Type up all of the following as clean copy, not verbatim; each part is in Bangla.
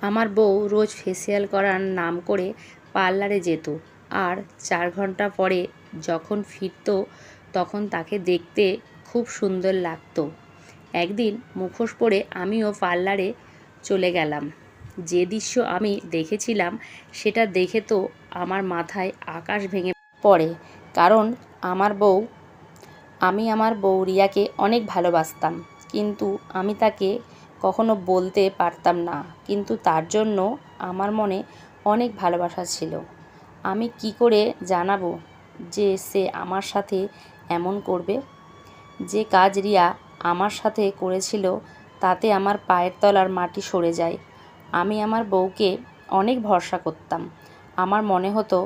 আমার বউ রোজ ফেসিয়াল করার নাম করে পার্লারে যেত, আর 4 ঘন্টা পরে যখন ফিরত তখন তাকে দেখতে খুব সুন্দর লাগতো। একদিন মুখোশ পরে আমিও পার্লারে চলে গেলাম। যে দৃশ্য আমি দেখেছিলাম সেটা দেখে তো আমার মাথায় আকাশ ভেঙে পড়ে। কারণ আমি আমার বউ রিয়াকে অনেক ভালোবাসতাম, কিন্তু আমি তাকে কখনো বলতে পারতাম না। কিন্তু তার জন্য আমার মনে অনেক ভালোবাসা ছিল। আমি কি করে জানাবো যে সে আমার সাথে এমন করবে? যে কাজ রিয়া আমার সাথে করেছিল তাতে আমার পায়ের তলার মাটি সরে যায়। আমি আমার বউকে অনেক ভরসা করতাম। আমার মনে হতো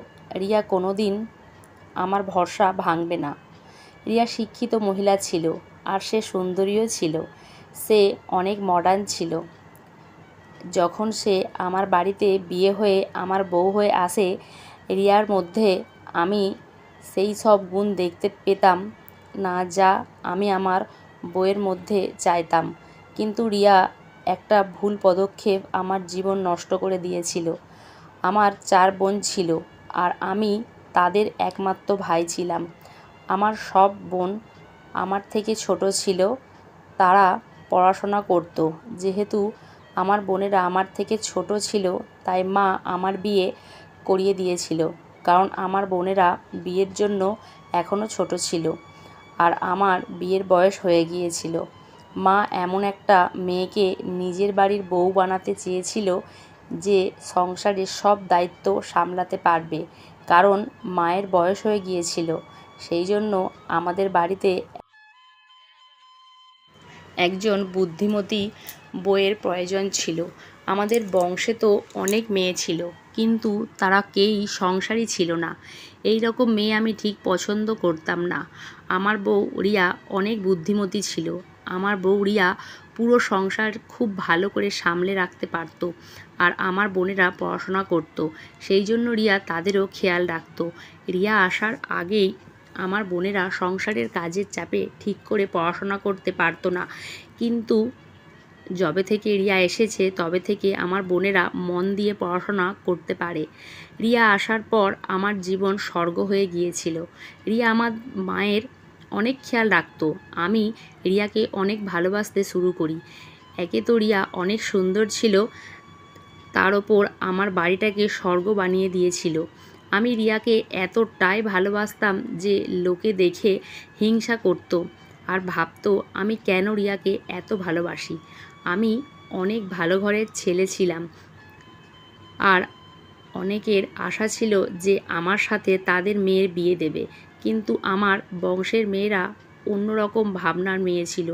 রিয়া কোনো দিন আমার ভরসা ভাঙবে না। রিয়া শিক্ষিত মহিলা ছিল, আর সে সুন্দরীও ছিল। সে অনেক মডার্ন ছিল। যখন সে আমার বাড়িতে বিয়ে হয়ে আমার বউ হয়ে আসে, রিয়ার মধ্যে আমি সেই সব গুণ দেখতে পেতাম না যা আমি আমার বউয়ের মধ্যে চাইতাম। কিন্তু রিয়া একটা ভুল পদক্ষেপ আমার জীবন নষ্ট করে দিয়েছিল। আমার 4 বোন ছিল, আর আমি তাদের একমাত্র ভাই ছিলাম। আমার সব বোন আমার থেকে ছোট ছিল। তারা পড়াশোনা করত। যেহেতু আমার বোনেরা আমার থেকে ছোট ছিল, তাই মা আমার বিয়ে করিয়ে দিয়েছিল। কারণ আমার বোনেরা বিয়ের জন্য এখনও ছোট ছিল, আর আমার বিয়ের বয়স হয়ে গিয়েছিল। মা এমন একটা মেয়েকে নিজের বাড়ির বউ বানাতে চেয়েছিল যে সংসারের সব দায়িত্ব সামলাতে পারবে। কারণ মায়ের বয়স হয়ে গিয়েছিল, সেই জন্য আমাদের বাড়িতে একজন বুদ্ধিমতী বউয়ের প্রয়োজন ছিল। আমাদের বংশে তো অনেক মেয়ে ছিল, কিন্তু তারা কেউই সংসারী ছিল না। এই রকম মেয়ে আমি ঠিক পছন্দ করতাম না। আমার বউ রিয়া অনেক বুদ্ধিমতী ছিল। আমার বউ রিয়া পুরো সংসার খুব ভালো করে সামলে রাখতে পারত, আর আমার বোনেরা পড়াশোনা করত। সেই জন্য রিয়া তাদেরও খেয়াল রাখত। রিয়া আসার আগেই আমার বোনেরা সংসারের কাজের চাপে ঠিক করে পড়াশোনা করতে পারতো না। কিন্তু যবে থেকে রিয়া এসেছে তবে থেকে আমার বোনেরা মন দিয়ে পড়াশোনা করতে পারে। রিয়া আসার পর আমার জীবন স্বর্গ হয়ে গিয়েছিল। রিয়া আমার মায়ের অনেক খেয়াল রাখতো। আমি রিয়াকে অনেক ভালোবাসতে শুরু করি। একে তো রিয়া অনেক সুন্দর ছিল, তার ওপর আমার বাড়িটাকে স্বর্গ বানিয়ে দিয়েছিল। আমি রিয়াকে এতটাই ভালোবাসতাম যে লোকে দেখে হিংসা করত, আর ভাবতো আমি কেন রিয়াকে এত ভালোবাসি। আমি অনেক ভালো ঘরের ছেলে ছিলাম, আর অনেকের আশা ছিল যে আমার সাথে তাদের মেয়ের বিয়ে দেবে। কিন্তু আমার বংশের মেয়েরা অন্যরকম ভাবনার মেয়ে ছিল।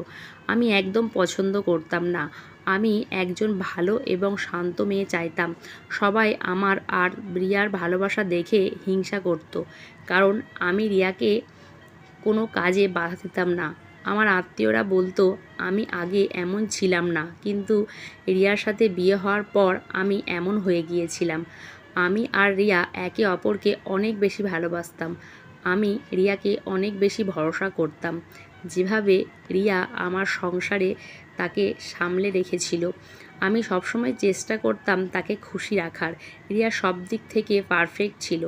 আমি একদম পছন্দ করতাম না। আমি একজন ভালো এবং শান্ত মেয়ে চাইতাম। সবাই আমার আর রিয়ার ভালোবাসা দেখে হিংসা করত, কারণ আমি রিয়াকে কোনো কাজে বাধা দিতাম না। আমার আত্মীয়রা বলতো আমি আগে এমন ছিলাম না, কিন্তু রিয়ার সাথে বিয়ে হওয়ার পর আমি এমন হয়ে গিয়েছিলাম। আমি আর রিয়া একে অপরকে অনেক বেশি ভালোবাসতাম। আমি রিয়াকে অনেক বেশি ভরসা করতাম। যেভাবে রিয়া আমার সংসারে তাকে সামলে রেখেছিল, আমি সবসময় চেষ্টা করতাম তাকে খুশি রাখার। রিয়া সব দিক থেকে পারফেক্ট ছিল।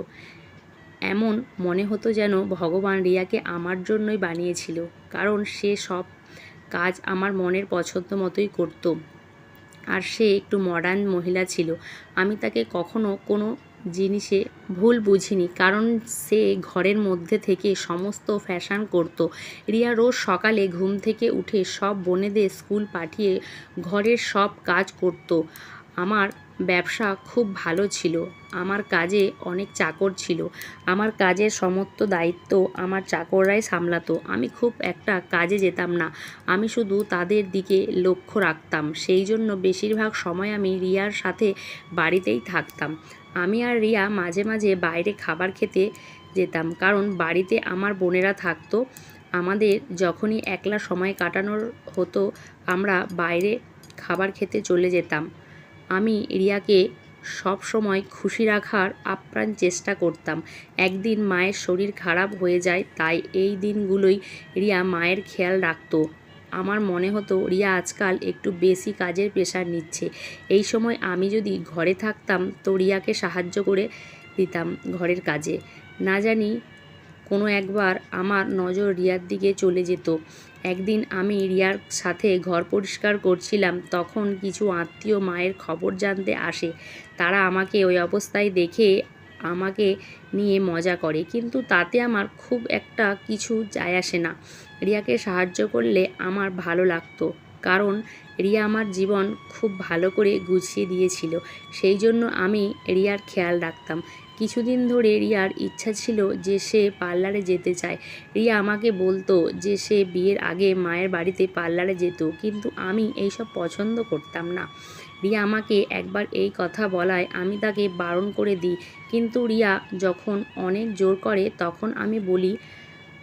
এমন মনে হতো যেন ভগবান রিয়াকে আমার জন্যই বানিয়েছিল, কারণ সে সব কাজ আমার মনের পছন্দ মতোই করতো। আর সে একটু মডার্ন মহিলা ছিল। আমি তাকে কখনো কোনো জিনিসে ভুল বুঝিনি, কারণ সে ঘরের মধ্যে থেকে সমস্ত ফ্যাশন করত। রিয়া রোজ সকালে ঘুম থেকে উঠে সব বোনেদের স্কুল পাঠিয়ে ঘরের সব কাজ করত। আমার ব্যবসা খুব ভালো ছিল। আমার কাজে অনেক চাকর ছিল। আমার কাজের সমস্ত দায়িত্ব আমার চাকররাই সামলাতো। আমি খুব একটা কাজে যেতাম না। আমি শুধু তাদের দিকে লক্ষ্য রাখতাম। সেই জন্য বেশিরভাগ সময় আমি রিয়ার সাথে বাড়িতেই থাকতাম। আমি আর রিয়া মাঝে মাঝে বাইরে খাবার খেতে যেতাম, কারণ বাড়িতে আমার বোনেরা থাকতো। আমাদের যখনই একলা সময় কাটানোর হতো, আমরা বাইরে খাবার খেতে চলে যেতাম। আমি রিয়াকে সব সময় খুশি রাখার আপ্রাণ চেষ্টা করতাম। একদিন মায়ের শরীর খারাপ হয়ে যায়, তাই এই দিনগুলোই রিয়া মায়ের খেয়াল রাখতো। আমার মনে হতো রিয়া আজকাল একটু বেশি কাজের প্রেশার নিচ্ছে। এই সময় আমি যদি ঘরে থাকতাম তো রিয়াকে সাহায্য করে দিতাম ঘরের কাজে। না জানি কোনো একবার আমার নজর রিয়ার দিকে চলে যেত। একদিন আমি রিয়ার সাথে ঘর পরিষ্কার করছিলাম, তখন কিছু আত্মীয় মায়ের খবর জানতে আসে। তারা আমাকে ওই অবস্থায় দেখে আমাকে নিয়ে মজা করে, কিন্তু তাতে আমার খুব একটা কিছু যায় আসে না। রিয়াকে সাহায্য করলে আমার ভালো লাগতো, কারণ রিয়া আমার জীবন খুব ভালো করে গুছিয়ে দিয়েছিল। সেই জন্য আমি রিয়ার খেয়াল রাখতাম। কিছুদিন ধরে রিয়ার ইচ্ছা ছিল যে সে পার্লারে যেতে চায়। রিয়া আমাকে বলতো যে সে বিয়ের আগে মায়ের বাড়িতে পার্লারে যেত, কিন্তু আমি এইসব পছন্দ করতাম না। রিয়া আমাকে একবার এই কথা বলায় আমি তাকে বারণ করে দিই, কিন্তু রিয়া যখন অনেক জোর করে তখন আমি বলি,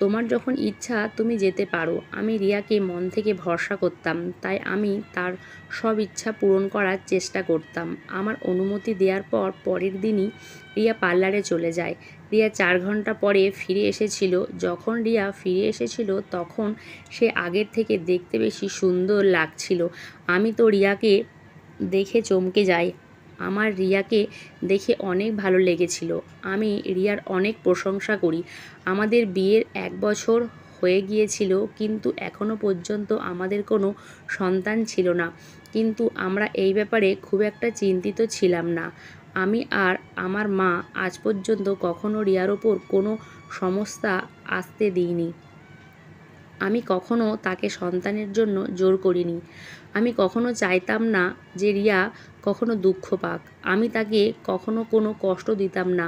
তোমার যখন ইচ্ছা তুমি যেতে পারো। আমি রিয়াকে মন থেকে ভরসা করতাম, তাই আমি তার সব ইচ্ছা পূরণ করার চেষ্টা করতাম। আমার অনুমতি দেওয়ার পর পরের দিনই রিয়া পার্লারে চলে যায়। রিয়া 4 ঘন্টা পরে ফিরে এসেছিল। যখন রিয়া ফিরে এসেছিল তখন সে আগের থেকে দেখতে বেশি সুন্দর লাগছিল। আমি তো রিয়াকে দেখে চমকে যাই। আমার রিয়াকে দেখে অনেক ভালো লেগেছিল। আমি রিয়ার অনেক প্রশংসা করি। আমাদের বিয়ের 1 বছর হয়ে গিয়েছিল, কিন্তু এখনও পর্যন্ত আমাদের কোনো সন্তান ছিল না। কিন্তু আমরা এই ব্যাপারে খুব একটা চিন্তিত ছিলাম না। আমি আর আমার মা আজ পর্যন্ত কখনো রিয়ার ওপর কোনো সমস্যা আসতে দিইনি। আমি কখনো তাকে সন্তানের জন্য জোর করিনি। আমি কখনো চাইতাম না যে রিয়া কখনো দুঃখ পাক। আমি তাকে কখনো কোনো কষ্ট দিতাম না।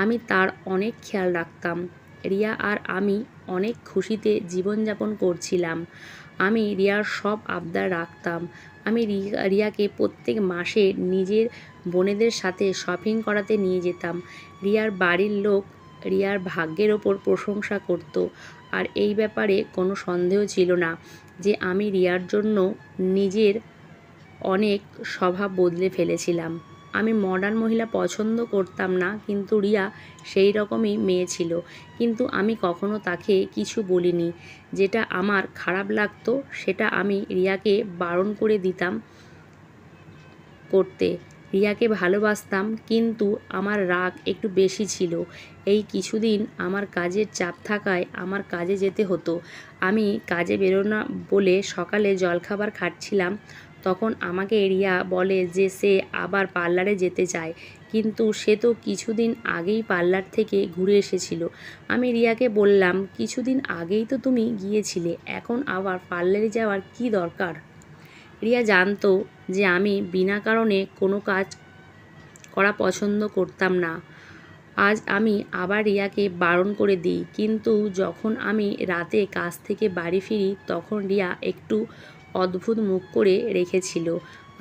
আমি তার অনেক খেয়াল রাখতাম। রিয়া আর আমি অনেক খুশিতে জীবনযাপন করছিলাম। আমি রিয়ার সব আবদার রাখতাম। আমি রিয়াকে প্রত্যেক মাসে নিজের বোনেদের সাথে শপিং করাতে নিয়ে যেতাম। রিয়ার বাড়ির লোক রিয়ার ভাগ্যের ওপর প্রশংসা করত। আর এই ব্যাপারে কোনো সন্দেহ ছিল না যে আমি রিয়ার জন্য নিজের অনেক স্বভাব বদলে ফেলেছিলাম। আমি মডার্ন মহিলা পছন্দ করতাম না, কিন্তু রিয়া সেই রকমই মেয়ে ছিল। কিন্তু আমি কখনো তাকে কিছু বলিনি। যেটা আমার খারাপ লাগতো সেটা আমি রিয়াকে বারণ করে দিতাম করতে। রিয়াকে ভালোবাসতাম, কিন্তু আমার রাগ একটু বেশি ছিল। এই কিছুদিন আমার কাজের চাপ থাকায় আমার কাজে যেতে হতো। আমি কাজে বেরোনো বলে সকালে জলখাবার খাচ্ছিলাম, তখন আমাকে রিয়া বলে যে সে আবার পার্লারে যেতে চায়, কিন্তু সে তো কিছুদিন আগেই পার্লার থেকে ঘুরে এসেছিল। আমি রিয়াকে বললাম, কিছুদিন আগেই তো তুমি গিয়েছিলে, এখন আবার পার্লারে যাওয়ার কী দরকার? রিয়া জানতো যে আমি বিনা কারণে কোনো কাজ করা পছন্দ করতাম না। আজ আমি আবার রিয়াকে বারণ করে দিই, কিন্তু যখন আমি রাতে কাজ থেকে বাড়ি ফিরি তখন রিয়া একটু অদ্ভুত মুখ করে রেখেছিল।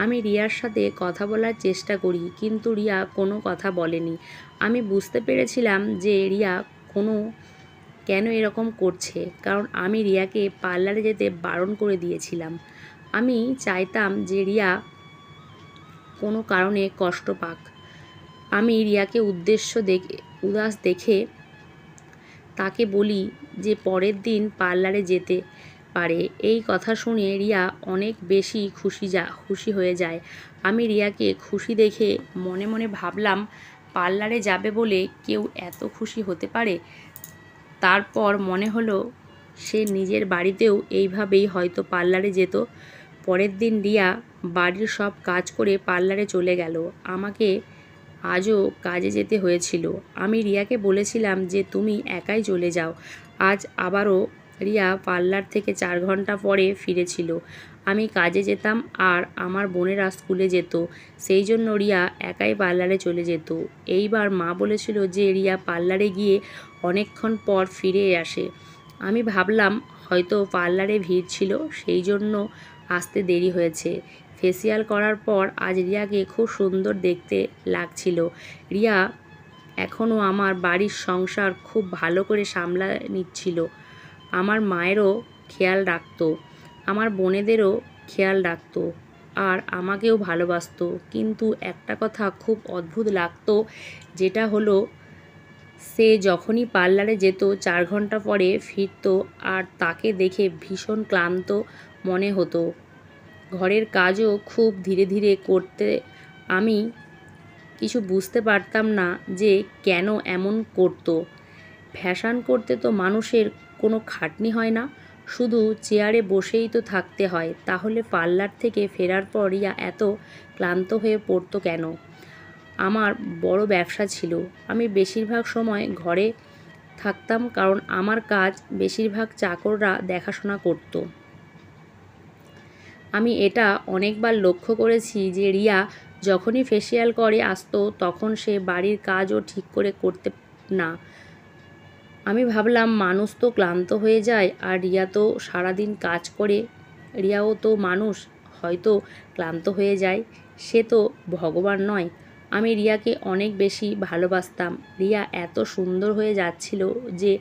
আমি রিয়ার সাথে কথা বলার চেষ্টা করি, কিন্তু রিয়া কোনো কথা বলেনি। আমি বুঝতে পেরেছিলাম যে রিয়া কেন এরকম করছে, কারণ আমি রিয়াকে পার্লারে যেতে বারণ করে দিয়েছিলাম। আমি চাইতাম যে রিয়া কোনো কারণে কষ্ট পাক। আমি রিয়াকে উদাস দেখে তাকে বলি যে পরের দিন পার্লারে যেতে পারে। এই কথা শুনে রিয়া অনেক বেশি খুশি হয়ে যায়। আমি রিয়াকে খুশি দেখে মনে মনে ভাবলাম, পার্লারে যাবে বলে কেউ এত খুশি হতে পারে? তারপর মনে হলো সে নিজের বাড়িতেও এইভাবেই হয়তো পার্লারে যেত। পরের দিন রিয়া বাড়ির সব কাজ করে পার্লারে চলে গেল। আমাকে আজও কাজে যেতে হয়েছিল। আমি রিয়াকে বলেছিলাম যে তুমি একাই চলে যাও। আজ আবারও রিয়া পার্লার থেকে 4 ঘন্টা পরে ফিরেছিল। আমি কাজে যেতাম আর আমার বোনেরা স্কুলে যেত, সেই জন্য রিয়া একাই পার্লারে চলে যেত। এইবার মা বলেছিল যে রিয়া পার্লারে গিয়ে অনেকক্ষণ পর ফিরে আসে। আমি ভাবলাম হয়তো পার্লারে ভিড় ছিল, সেই জন্য আসতে দেরি হয়েছে। ফেসিয়াল করার পর আজ রিয়াকে খুব সুন্দর দেখতে লাগছিল। রিয়া এখনও আমার বাড়ির সংসার খুব ভালো করে সামলা নিচ্ছিল। আমার মায়েরও খেয়াল রাখতো, আমার বোনেদেরও খেয়াল রাখতো, আর আমাকেও ভালোবাসতো। কিন্তু একটা কথা খুব অদ্ভুত লাগতো, যেটা হলো সে যখনই পার্লারে যেত 4 ঘন্টা পরে ফিরত, আর তাকে দেখে ভীষণ ক্লান্ত মনে হতো। ঘরের কাজও খুব ধীরে ধীরে করতে। আমি কিছু বুঝতে পারতাম না যে কেন এমন করতো। ফ্যাশন করতে তো মানুষের কোনো খাটনি হয় না, শুধু চেয়ারে বসেই তো থাকতে হয়। তাহলে পার্লার থেকে ফেরার পর রিয়া এত ক্লান্ত হয়ে পড়তো কেন? আমার বড় ব্যবসা ছিল, আমি বেশিরভাগ সময় ঘরে থাকতাম, কারণ আমার কাজ বেশিরভাগ চাকররা দেখাশোনা করত। আমি এটা অনেকবার লক্ষ্য করেছি যে রিয়া যখনই ফেসিয়াল করে আসতো, তখন সে বাড়ির কাজও ঠিক করে করতে না। আমি ভাবলাম মানুষ তো ক্লান্ত হয়ে যায়, আর রিয়া তো সারাদিন কাজ করে, রিয়াও তো মানুষ, হয়তো ক্লান্ত হয়ে যায়, সে তো ভগবান নয়। আমি রিয়াকে অনেক বেশি ভালোবাসতাম। রিয়া এত সুন্দর হয়ে যাচ্ছিল যে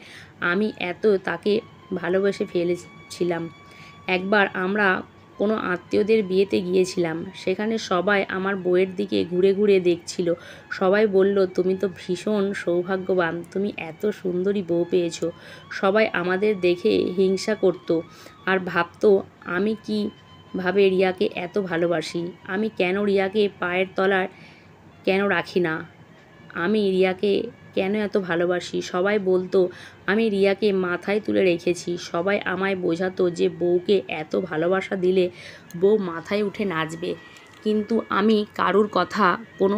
আমি এত তাকে ভালোবেসে ফেলেছিলাম। একবার আমরা কোনো আত্মীয়দের বিয়েতে গিয়েছিলাম, সেখানে সবাই আমার বউয়ের দিকে ঘুরে ঘুরে দেখছিল। সবাই বলল, তুমি তো ভীষণ সৌভাগ্যবান, তুমি এত সুন্দরী বউ পেয়েছো। সবাই আমাদের দেখে হিংসা করতো আর ভাবতো আমি কীভাবে রিয়াকে এত ভালোবাসি, আমি কেন রিয়াকে পায়ের তলায় কেন রাখি না, আমি রিয়াকে কেন এত ভালোবাসি। সবাই বলতো আমি রিয়াকে মাথায় তুলে রেখেছি। সবাই আমায় বোঝাতো যে বউকে এত ভালোবাসা দিলে বউ মাথায় উঠে নাচবে, কিন্তু আমি কারুর কথা কোনো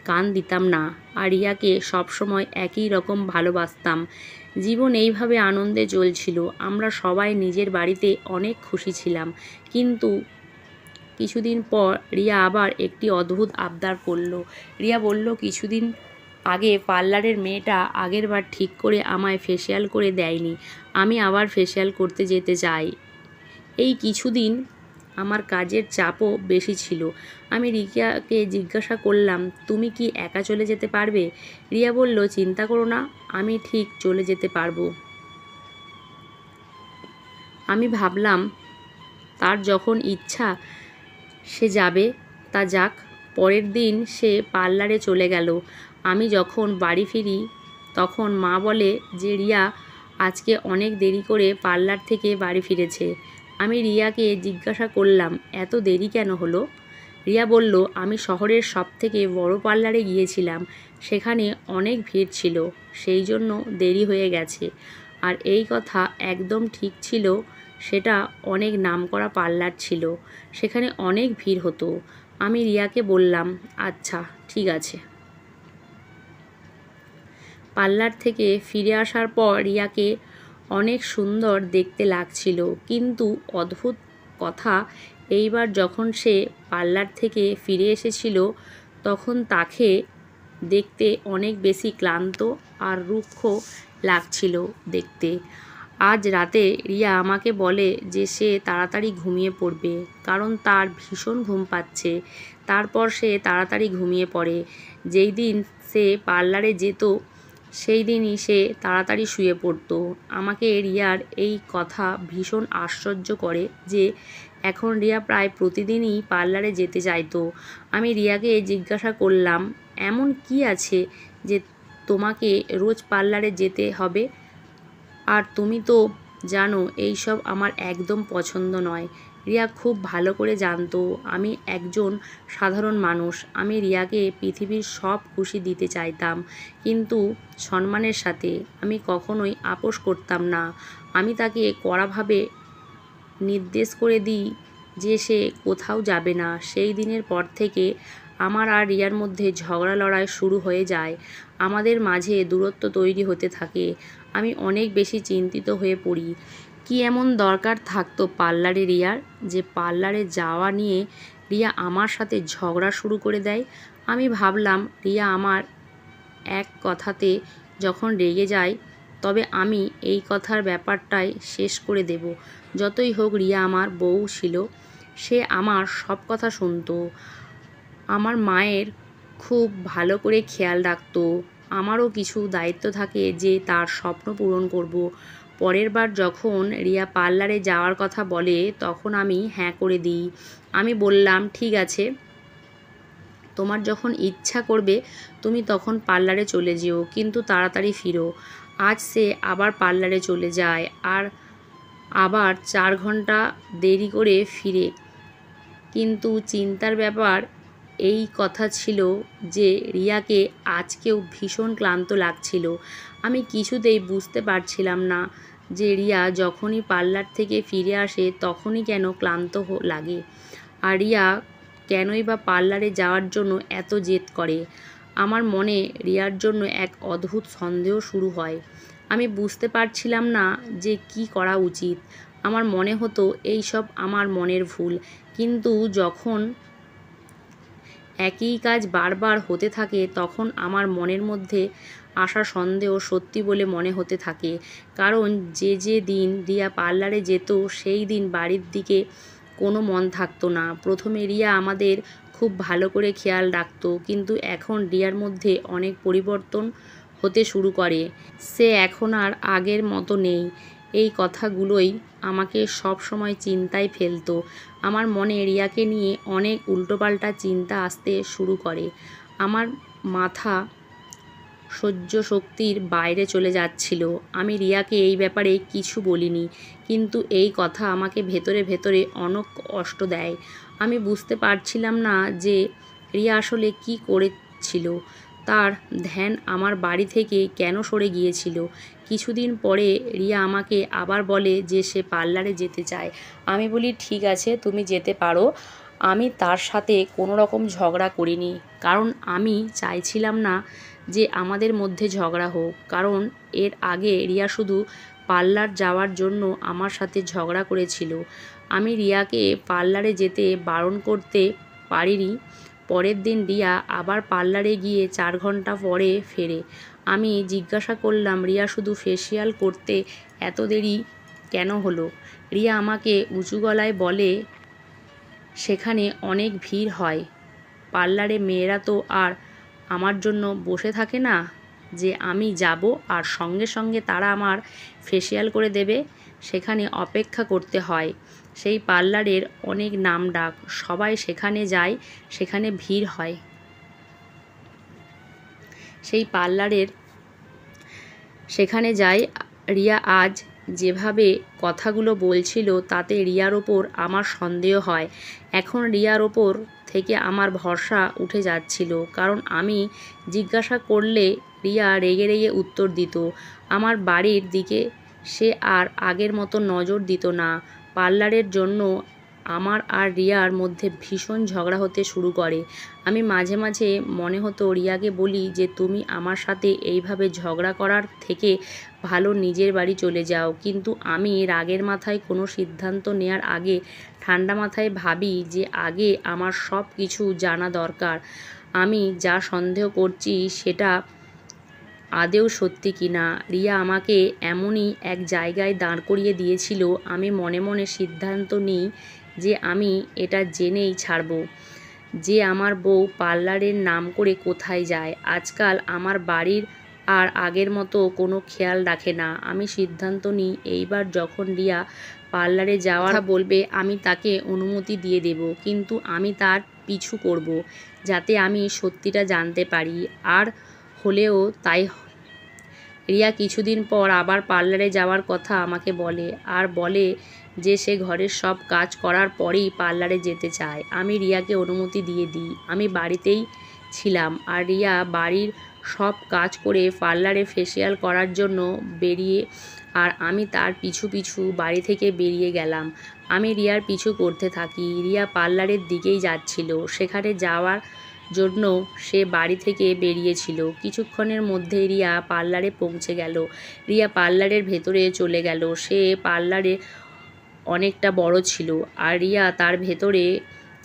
কান দিতাম না, আর রিয়াকে সবসময় একই রকম ভালোবাসতাম। জীবন এইভাবে আনন্দে চলছিল। আমরা সবাই নিজের বাড়িতে অনেক খুশি ছিলাম। কিন্তু কিছুদিন পর রিয়া আবার একটি অদ্ভুত আবদার করলো। রিয়া বলল, কিছুদিন আগে পার্লারের মেয়েটা আগেরবার ঠিক করে আমায় ফেসিয়াল করে দেয়নি, আমি আবার ফেসিয়াল করতে যেতে চাই। এই কিছুদিন আমার কাজের চাপও বেশি ছিল। আমি রিয়াকে জিজ্ঞাসা করলাম, তুমি কি একা চলে যেতে পারবে? রিয়া বলল, চিন্তা করো না, আমি ঠিক চলে যেতে পারবো। আমি ভাবলাম তার যখন ইচ্ছা সে যাবে, তা যাক। পরের দিন সে পার্লারে চলে গেল। আমি যখন বাড়ি ফিরি তখন মা বলে যে রিয়া আজকে অনেক দেরি করে পার্লার থেকে বাড়ি ফিরেছে। আমি রিয়াকে জিজ্ঞাসা করলাম, এত দেরি কেন হলো? রিয়া বলল, আমি শহরের সবথেকে বড় পার্লারে গিয়েছিলাম, সেখানে অনেক ভিড় ছিল, সেই জন্য দেরি হয়ে গেছে। আর এই কথা একদম ঠিক ছিল, সেটা অনেক নামকরা পার্লার ছিল, সেখানে অনেক ভিড় হতো। আমি রিয়াকে বললাম, আচ্ছা ঠিক আছে। পার্লার থেকে ফিরে আসার পর রিয়াকে অনেক সুন্দর দেখতে লাগছিল, কিন্তু অদ্ভুত কথা, এইবার যখন সে পার্লার থেকে ফিরে এসেছিল তখন তাকে দেখতে অনেক বেশি ক্লান্ত আর রুক্ষ লাগছিল দেখতে। আজ রাতে রিয়া আমাকে বলে যে সে তাড়াতাড়ি ঘুমিয়ে পড়বে, কারণ তার ভীষণ ঘুম পাচ্ছে। তারপর সে তাড়াতাড়ি ঘুমিয়ে পড়ে। যেই দিন সে পার্লারে যেত সেই দিনই সে তাড়াতাড়ি শুয়ে পড়ত। আমাকে রিয়ার এই কথা ভীষণ আশ্চর্য করে যে এখন রিয়া প্রায় প্রতিদিনই পার্লারে যেতে চাইতো। আমি রিয়াকে জিজ্ঞাসা করলাম, এমন কি আছে যে তোমাকে রোজ পার্লারে যেতে হবে? আর তুমি তো জানো এইসব আমার একদম পছন্দ নয়। রিয়া খুব ভালো করে জানতো আমি একজন সাধারণ মানুষ। আমি রিয়াকে পৃথিবীর সব খুশি দিতে চাইতাম, কিন্তু সম্মানের সাথে। আমি কখনোই আপোস করতাম না। আমি তাকে কড়াভাবে নির্দেশ করে দিই যে সে কোথাও যাবে না। সেই দিনের পর থেকে আমার আর রিয়ার মধ্যে ঝগড়া লড়াই শুরু হয়ে যায়। আমাদের মাঝে দূরত্ব তৈরি হতে থাকে। আমি অনেক বেশি চিন্তিত হয়ে পড়ি। কি এমন দরকার থাকতো পার্লারে রিয়ার, যে পার্লারে যাওয়া নিয়ে রিয়া আমার সাথে ঝগড়া শুরু করে দেয়? আমি ভাবলাম রিয়া আমার এক কথাতে যখন রেগে যায়, তবে আমি এই কথার ব্যাপারটাই শেষ করে দেব। যতই হোক রিয়া আমার বউ ছিল, সে আমার সব কথা শুনতো, আমার মায়ের খুব ভালো করে খেয়াল রাখতো। আমারও কিছু দায়িত্ব থাকে যে তার স্বপ্ন পূরণ করব। পরের বার যখন রিয়া পার্লারে যাওয়ার কথা বলে তখন আমি হ্যাঁ করে দিই। আমি বললাম, ঠিক আছে, তোমার যখন ইচ্ছা করবে তুমি তখন পার্লারে চলে যেও, কিন্তু তাড়াতাড়ি ফিরো। আজ সে আবার পার্লারে চলে যায়, আর আবার 4 ঘন্টা দেরি করে ফিরে। কিন্তু চিন্তার ব্যাপার এই কথা ছিল যে রিয়াকে আজকেও ভীষণ ক্লান্ত লাগছিল। আমি কিছুতেই বুঝতে পারছিলাম না যে রিয়া যখনই পার্লার থেকে ফিরে আসে তখনই কেন ক্লান্ত লাগে, আর রিয়া কেনই বা পার্লারে যাওয়ার জন্য এত জেদ করে। আমার মনে রিয়ার জন্য এক অদ্ভুত সন্দেহ শুরু হয়। আমি বুঝতে পারছিলাম না যে কি করা উচিত। আমার মনে হতো এই সব আমার মনের ভুল, কিন্তু যখন একই কাজ বারবার হতে থাকে তখন আমার মনের মধ্যে আসা সন্দেহ সত্যি বলে মনে হতে থাকে। কারণ যে দিন রিয়া পার্লারে যেত সেই দিন বাড়ির দিকে কোনো মন থাকতো না। প্রথমে রিয়া আমাদের খুব ভালো করে খেয়াল রাখতো, কিন্তু এখন রিয়ার মধ্যে অনেক পরিবর্তন হতে শুরু করে। সে এখন আর আগের মতো নেই। এই কথাগুলোই আমাকে সব সময় চিন্তায় ফেলতো। আমার মনে রিয়াকে নিয়ে অনেক উল্টোপাল্টা চিন্তা আসতে শুরু করে। আমার মাথা সহ্য শক্তির বাইরে চলে যাচ্ছিল। আমি রিয়াকে এই ব্যাপারে কিছু বলিনি, কিন্তু এই কথা আমাকে ভেতরে ভেতরে অনেক কষ্ট দেয়। আমি বুঝতে পারছিলাম না যে রিয়া আসলে কি করেছিল। তার ধ্যান আমার বাড়ি থেকে কেন সরে গিয়েছিল। কিছুদিন পরে রিয়া আমাকে আবার বলে যে সে পার্লারে যেতে চায়। আমি বলি ঠিক আছে, তুমি যেতে পারো। আমি তার সাথে কোনো রকম ঝগড়া করিনি, কারণ আমি চাইছিলাম না যে আমাদের মধ্যে ঝগড়া হোক। কারণ এর আগে রিয়া শুধু পার্লার যাওয়ার জন্য আমার সাথে ঝগড়া করেছিল। আমি রিয়াকে পার্লারে যেতে বারণ করতে পারিনি। পরের দিন রিয়া আবার পার্লারে গিয়ে 4 ঘন্টা পরে ফেরে। আমি জিজ্ঞাসা করলাম রিয়া শুধু ফেসিয়াল করতে এত দেরি কেন হলো। রিয়া আমাকে উঁচু গলায় বলে সেখানে অনেক ভিড় হয়। পার্লারে মেয়েরা তো আর আমার জন্য বসে থাকে না যে আমি যাব আর সঙ্গে সঙ্গে তারা আমার ফেসিয়াল করে দেবে। সেখানে অপেক্ষা করতে হয়। সেই পার্লারের অনেক নামডাক, সবাই সেখানে যায়, সেখানে ভিড় হয়। সেই পার্লারের সেখানে যাই। রিয়া আজ যেভাবে কথাগুলো বলছিল তাতে রিয়ার ওপর আমার সন্দেহ হয়। এখন রিয়ার ওপর থেকে আমার ভরসা উঠে যাচ্ছিল, কারণ আমি জিজ্ঞাসা করলে রিয়া রেগে রেগে উত্তর দিত। আমার বাড়ির দিকে সে আর আগের মতো নজর দিত না। পার্লারের জন্য আমার আর রিয়ার মধ্যে ভীষণ ঝগড়া হতে শুরু করে। আমি মাঝে মাঝে মনে হতো রিয়াকে বলি যে তুমি আমার সাথে এইভাবে ঝগড়া করার থেকে ভালো নিজের বাড়ি চলে যাও, কিন্তু আমি রাগের মাথায় কোনো সিদ্ধান্ত নেওয়ার আগে ঠান্ডা মাথায় ভাবি যে আগে আমার সব কিছু জানা দরকার। আমি যা সন্দেহ করছি সেটা আদেও সত্যি কিনা। রিয়া আমাকে এমনই এক জায়গায় দাঁড় করিয়ে দিয়েছিল। আমি মনে মনে সিদ্ধান্ত নিই যে আমি এটা জেনেই ছাড়ব যে আমার বউ পার্লারের নাম করে কোথায় যায়। আজকাল আমার বাড়ির আর আগের মতো কোনো খেয়াল রাখে না। আমি সিদ্ধান্ত নিই এইবার যখন রিয়া পার্লারে যাওয়ার কথা বলবে আমি তাকে অনুমতি দিয়ে দেব, কিন্তু আমি তার পিছু করব যাতে আমি সত্যিটা জানতে পারি। আর হলেও তাই। রিয়া কিছুদিন পর আবার পার্লারে যাওয়ার কথা আমাকে বলে, আর বলে যে সে ঘরের সব কাজ করার পরেই পার্লারে যেতে চায়। আমি রিয়াকে অনুমতি দিয়ে দিই। আমি বাড়িতেই ছিলাম, আর রিয়া বাড়ির সব কাজ করে পার্লারে ফেসিয়াল করার জন্য বেরিয়ে, আর আমি তার পিছু পিছু বাড়ি থেকে বেরিয়ে গেলাম। আমি রিয়ার পিছু করতে থাকি। রিয়া পার্লারের দিকেই যাচ্ছিল। সেখানে যাওয়ার জন্য সে বাড়ি থেকে বেরিয়েছিল। কিছুক্ষণের মধ্যে রিয়া পার্লারে পৌঁছে গেল। রিয়া পার্লারের ভেতরে চলে গেল। সে পার্লারে অনেকটা বড় ছিল, আর রিয়া তার ভেতরে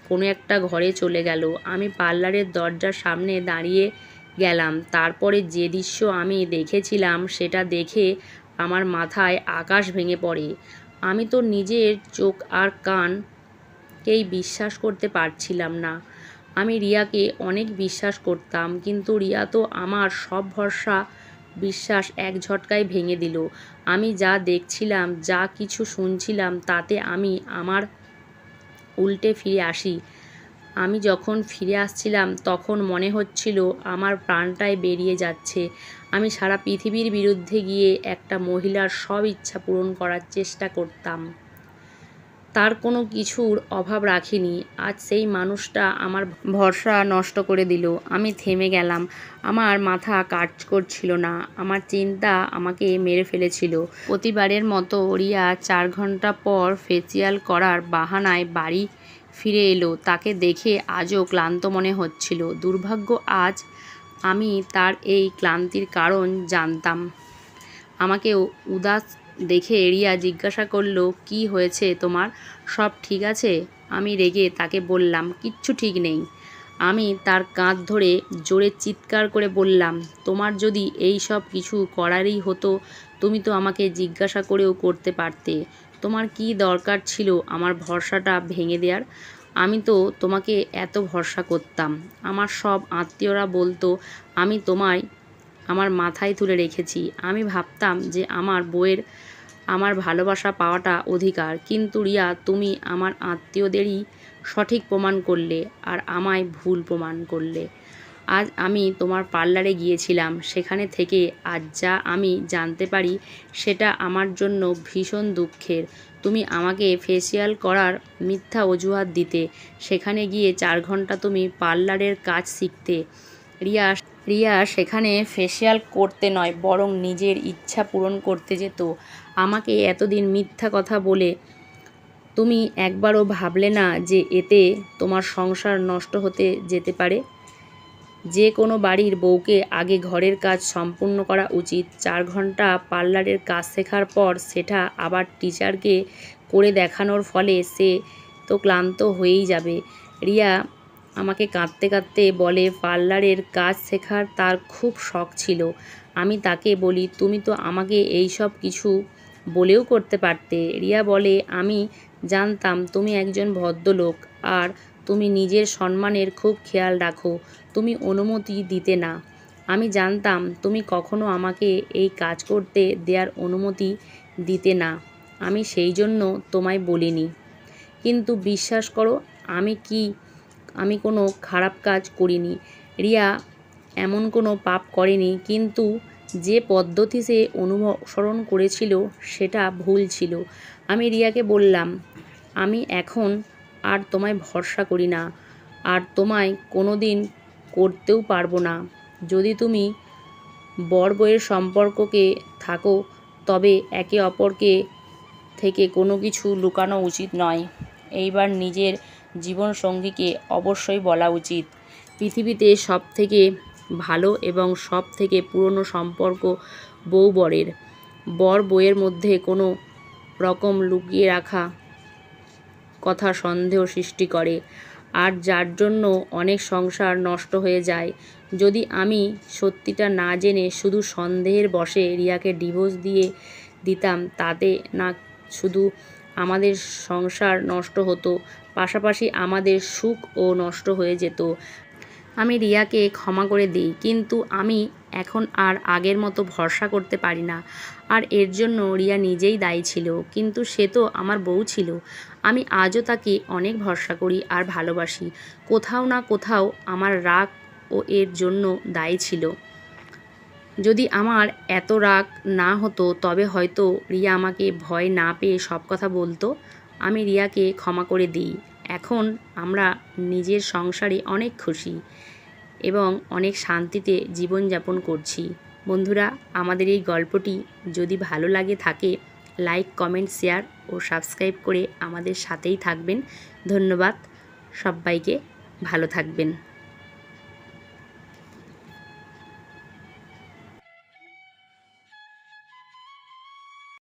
কোনো একটা ঘরে চলে গেল। আমি পার্লারের দরজার সামনে দাঁড়িয়ে গেলাম। তারপরে যে দৃশ্য আমি দেখেছিলাম সেটা দেখে আমার মাথায় আকাশ ভেঙে পড়ে। আমি তো নিজের চোখ আর কানকেই বিশ্বাস করতে পারছিলাম না। আমি রিয়াকে অনেক বিশ্বাস করতাম, কিন্তু রিয়া তো আমার সব ভরসা বিশ্বাস এক ঝটকায় ভেঙে দিল। আমি যা দেখছিলাম, যা কিছু শুনছিলাম তাতে আমি আমার উল্টে ফিরে আসি। আমি যখন ফিরে আসছিলাম তখন মনে হচ্ছিল আমার প্রাণটাই বেরিয়ে যাচ্ছে। আমি সারা পৃথিবীর বিরুদ্ধে গিয়ে একটা মহিলার সব ইচ্ছা পূরণ করার চেষ্টা করতাম। তার কোনো কিছুর অভাব রাখিনি। আজ সেই মানুষটা আমার ভরসা নষ্ট করে দিল। আমি থেমে গেলাম। আমার মাথা কাজ করছিল না। আমার চিন্তা আমাকে মেরে ফেলেছিল। প্রতিবারের মতো রিয়া 4 ঘন্টা পর ফেসিয়াল করার বাহানায় বাড়ি ফিরে এলো। তাকে দেখে আজও ক্লান্ত মনে হচ্ছিল। দুর্ভাগ্য আজ আমি তার এই ক্লান্তির কারণ জানতাম। আমাকে উদাস দেখে রিয়া জিজ্ঞাসা করলো, কি হয়েছে তোমার? সব ঠিক আছে? আমি রেগে তাকে বললাম, কিচ্ছু ঠিক নেই। আমি তার কাঁধ ধরে জোরে চিৎকার করে বললাম, তোমার যদি এই সব কিছু করারই হতো তুমি তো আমাকে জিজ্ঞাসা করেও করতে পারতে। তোমার কি দরকার ছিল আমার ভরসাটা ভেঙে দেওয়ার? আমি তো তোমাকে এত ভরসা করতাম। আমার সব আত্মীয়রা বলতো আমি তোমায় আমার মাথায় তুলে রেখেছি। আমি ভাবতাম যে আমার বউয়ের আমার ভালোবাসা পাওয়াটা অধিকার। কিন্তু রিয়া, তুমি আমার আত্মীয়দেরই সঠিক প্রমাণ করলে আর আমায় ভুল প্রমাণ করলে। আজ আমি তোমার পার্লারে গিয়েছিলাম। সেখানে থেকে আজ যা আমি জানতে পারি সেটা আমার জন্য ভীষণ দুঃখের। তুমি আমাকে ফেসিয়াল করার মিথ্যা অজুহাত দিতে। সেখানে গিয়ে 4 ঘন্টা তুমি পার্লারের কাজ শিখতে। রিয়া সেখানে ফেসিয়াল করতে নয় বরং নিজের ইচ্ছা পূরণ করতে যেত। আমাকে এতদিন মিথ্যা কথা বলে তুমি একবারও ভাবলে না যে এতে তোমার সংসার নষ্ট হতে যেতে পারে? যে কোনো বাড়ির বউকে আগে ঘরের কাজ সম্পূর্ণ করা উচিত। 4 ঘন্টা পার্লারের কাজ শেখার পর সেটা আবার টিচারকে করে দেখানোর ফলে সে তো ক্লান্ত হয়েই যাবে। রিয়া আমাকে কাঁদতে কাঁদতে বলে পার্লারের কাজ শেখার তার খুব শখ ছিল। আমি তাকে বলি, তুমি তো আমাকে এই সব কিছু বলেও করতে পারতে। রিয়া বলে, আমি জানতাম তুমি একজন ভদ্রলোক আর তুমি নিজের সম্মানের খুব খেয়াল রাখো। তুমি অনুমতি দিতে না। আমি জানতাম তুমি কখনো আমাকে এই কাজ করতে দেওয়ার অনুমতি দিতে না। আমি সেই জন্য তোমায় বলিনি। কিন্তু বিশ্বাস করো, আমি কোনো খারাপ কাজ করিনি। রিয়া এমন কোনো পাপ করেনি, কিন্তু যে পদ্ধতি সে অনুসরণ করেছিল সেটা ভুল ছিল। আমি রিয়াকে বললাম, আমি এখন আর তোমায় ভরসা করি না, আর তোমায় কোনো দিন করতেও পারবো না। যদি তুমি বর বউয়ের সম্পর্ককে থাকো তবে একে অপরকে থেকে কোনো কিছু লুকানো উচিত নয়। এইবার নিজের জীবনসঙ্গীকে অবশ্যই বলা উচিত। পৃথিবীতে সবথেকে ভালো এবং সবথেকে পুরনো সম্পর্ক বউ বরের। বর বউয়ের মধ্যে কোনো রকম লুকিয়ে রাখা কথা সন্দেহ সৃষ্টি করে, আর যার জন্য অনেক সংসার নষ্ট হয়ে যায়। যদি আমি সত্যিটা না জেনে শুধু সন্দেহের বশে রিয়াকে ডিভোর্স দিয়ে দিতাম, তাতে না শুধু আমাদের সংসার নষ্ট হতো, পাশাপাশি আমাদের সুখও নষ্ট হয়ে যেত। আমি রিয়াকে ক্ষমা করে দিই, কিন্তু আমি এখন আর আগের মতো ভরসা করতে পারি না। আর এর জন্য রিয়া নিজেই দায়ী ছিল, কিন্তু সে তো আমার বউ ছিল। আমি আজও তাকে অনেক ভরসা করি আর ভালোবাসি। কোথাও না কোথাও আমার রাগ ও এর জন্য দায়ী ছিল। যদি আমার এত রাগ না হতো তবে হয়তো রিয়া আমাকে ভয় না পেয়ে সব কথা বলতো। আমি রিয়াকে ক্ষমা করে দিই। এখন আমরা নিজের সংসারে অনেক খুশি এবং অনেক শান্তিতে জীবনযাপন করছি। বন্ধুরা, আমাদের এই গল্পটি যদি ভালো লাগে থাকে লাইক, কমেন্ট, শেয়ার ও সাবস্ক্রাইব করে আমাদের সাথেই থাকবেন। ধন্যবাদ। সবাইকে ভালো থাকবেন।